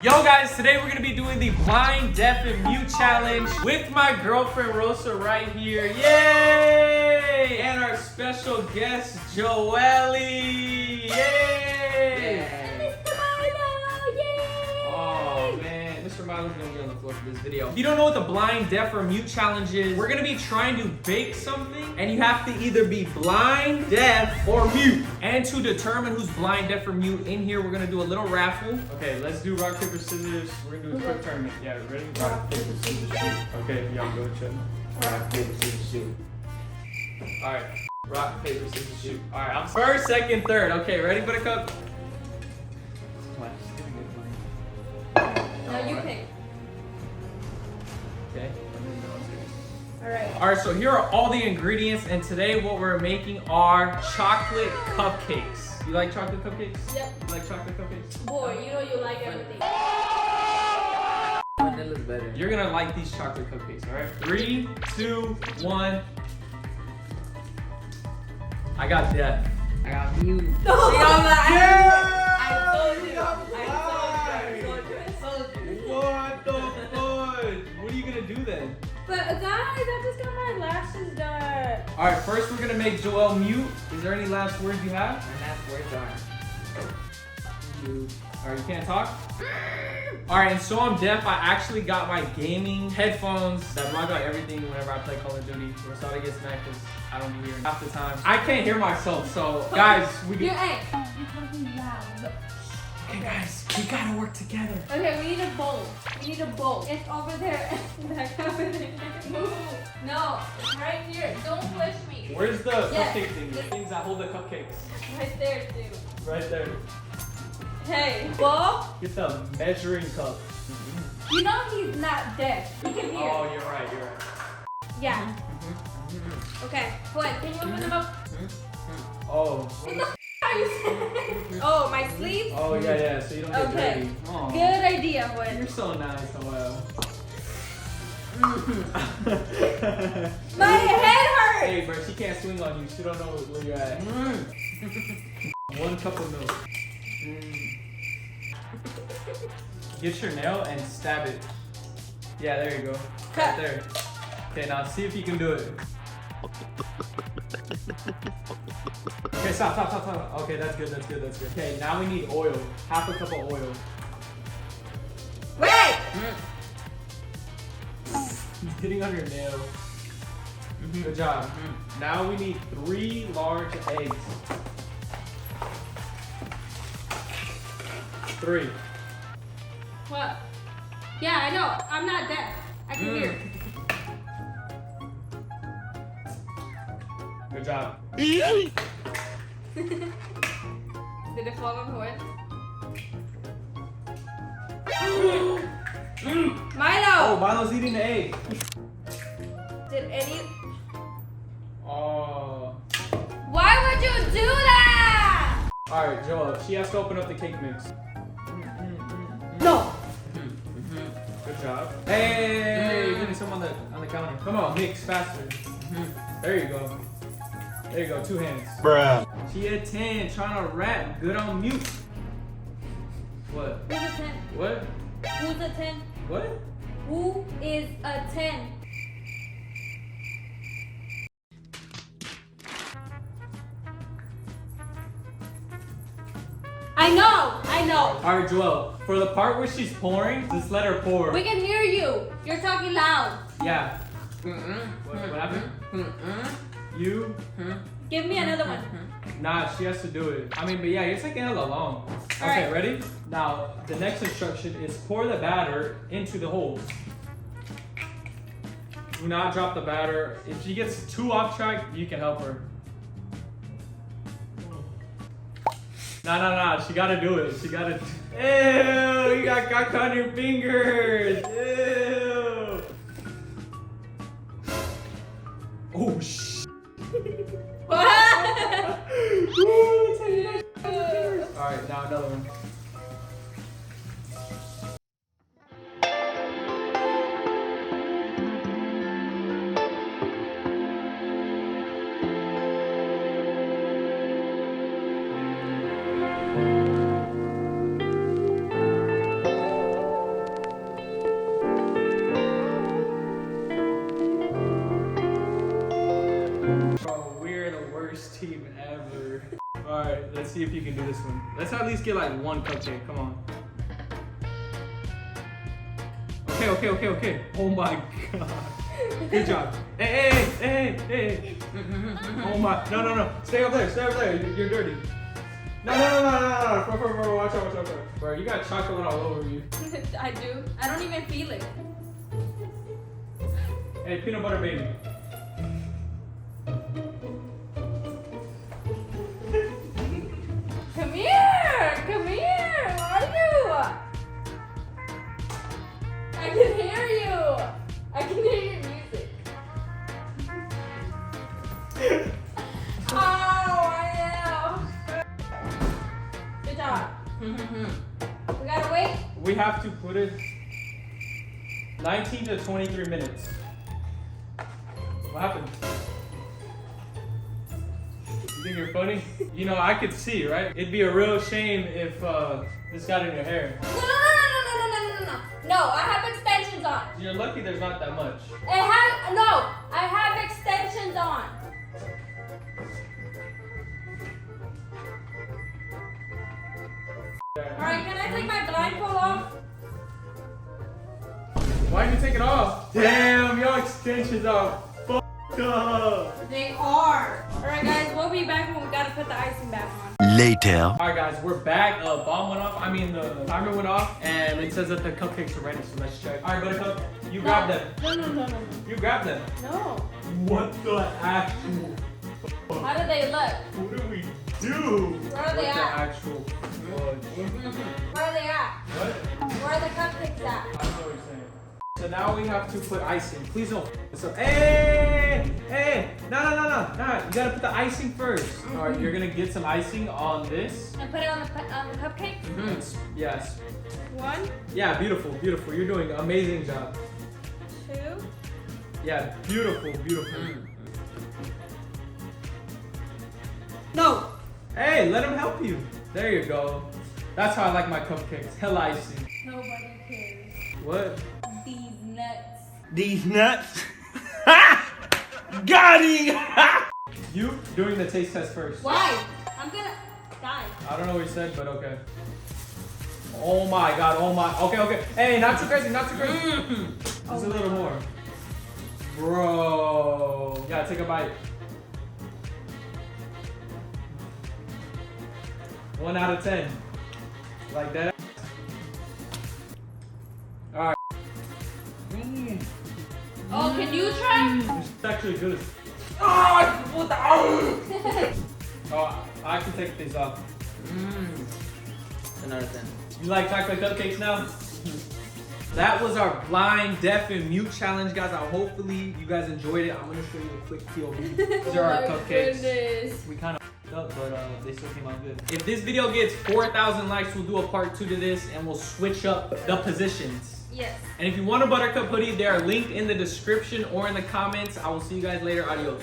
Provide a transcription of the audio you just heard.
Yo guys, today we're gonna be doing the blind, deaf, and mute challenge with my girlfriend Rosa right here. Yay! And our special guest Joelle. Yay! Mr. Milo, yay! Oh man, Mr. Milo's gonna be on the floor for this video. If you don't know what the blind, deaf, or mute challenge is, we're gonna be trying to bake something, and you have to either be blind, deaf, or mute. And to determine who's blind, deaf, or mute, in here we're gonna do a little raffle. Okay, let's do rock, paper, scissors. We're gonna do a quick tournament. Yeah, ready? Rock, paper, scissors, shoot. Okay, y'all go check. Rock, paper, scissors, shoot. Alright, rock, paper, scissors, shoot. Alright, I'm first, second, third. Okay, ready, Buttercup? No, you pick. Okay. Alright. Alright, so here are all the ingredients, and today what we're making are chocolate cupcakes. You like chocolate cupcakes? Yep. You like chocolate cupcakes? Boy, you know you like everything. Vanilla's better. You're gonna like these chocolate cupcakes, alright? 3, 2, 1. I got deaf. I got mute. No. I told you. What the fudge? What are you gonna do then? But guys, I just got my lashes done. Alright, first we're gonna make Joelle mute. Is there any last words you have? My last words are mute. Alright, you can't talk? Alright, and so I'm deaf. I actually got my gaming headphones that block out everything whenever I play Call of Duty. Rosada gets mad because I don't hear half the time. I can't hear myself, so guys, we You're get. you're talking loud. Okay, guys, we gotta work together. Okay, we need a bowl. We need a bowl. It's over there. Back over there. Move. No, it's right here. Don't push me. Where's the Yes. cupcake thing? The things that hold the cupcakes. Right there, too. Right there. Hey, bowl. Get the measuring cup. You know he's not deaf. He can hear. Oh, you're right, you're right. Yeah. Okay. What? Can you open them up? Oh. What the f are you saying? Oh, my sleeves? Oh, yeah, so you don't get Okay. dirty. Aw. Good idea, You're Juan. so nice, Joelle. My head hurts! Hey, bro, she can't swing on you. She don't know where you're at. 1 cup of milk. Get your nail and stab it. Yeah, there you go. Cut. Right there. Okay, now see if you can do it. Okay, stop. Okay, that's good. Okay, now we need oil. Half a cup of oil. Wait! It's getting on your nail. Good job. Now we need 3 large eggs. 3. What? Yeah, I know. I'm not deaf. I can hear. Good job. Did it fall on Juan? Milo! Oh, Milo's eating the egg. Did any... Oh. Why would you do that? Alright, Joelle, she has to open up the cake mix. No. Good job. Hey, you're getting some on the counter. Come on, mix faster. There you go. There you go, 2 hands. Bruh. She had 10, trying to rap. Good on mute. What? Who's a 10? What? Who's a 10? What? Who is a 10? I know. Alright, Joelle, for the part where she's pouring, just let her pour. We can hear you. You're talking loud. Yeah. What happened? You? Give me another one. Nah, she has to do it. I mean, but yeah, you're taking hella long. Okay, Alright. ready? Now, the next instruction is pour the batter into the holes. Do not drop the batter. If she gets too off track, you can help her. Nah. She gotta do it. She gotta. Ew! You got gunk on your fingers. Ew! Oh sh. Alright, now another one. see if you can do this one. Let's at least get like one cupcake. Come on. Okay. Oh my god. Good job. Hey. Oh my. No. Stay up there. You're dirty. No. Watch out. Bro, you got chocolate all over you. I do. I don't even feel it. Hey, peanut butter baby. Come here. Where are you? I can hear you. I can hear your music. Oh, I am. Good job. We gotta wait. We have to put it 19 to 23 minutes. What happened? You think you're funny? You know, I could see, right? It'd be a real shame if this got in your hair. No, I have extensions on. You're lucky there's not that much. I have extensions on. Alright, can I take my blindfold off? Why'd you take it off? Damn, your extensions are fucked up. They are. Alright guys, we'll be back when we gotta put the icing back on. Later. Alright guys, we're back. Bomb went off. The timer went off, and it says that the cupcakes are ready, so let's check. Alright, Buttercup, you grab them. No. You grab them. No. What the actual? How do they look? What do we do? Where are they What the at? actual fudge? Where are they at? What? Where are the cupcakes at? I know what you're saying. So now we have to put icing. Please don't f this up. Hey! No. You gotta put the icing first. All right, you're gonna get some icing on this. And put it on the cupcake? Yes. 1, Yeah, beautiful. You're doing an amazing job. 2. Yeah, beautiful. No. Hey, let him help you. There you go. That's how I like my cupcakes. Hell icing. Nobody cares. What? These nuts. These nuts. Got him. You doing the taste test first. Why? I'm gonna die. I don't know what you said, but okay. Oh my god, Okay. Hey, not too crazy. Just a little more. Bro. Yeah, take a bite. 1 out of 10. Like that. Alright. Oh, can you try? It's actually good. Oh, I can take these off. Another 10. You like chocolate cupcakes now? That was our blind, deaf, and mute challenge, guys. Hopefully you guys enjoyed it. I'm gonna show you a quick POV. These are our cupcakes. Goodness. We kind of up, but they still came out good. If this video gets 4,000 likes, we'll do a part 2 to this, and we'll switch up the positions. Yes. And if you want a Buttercup hoodie, they are linked in the description or in the comments. I will see you guys later. Adios.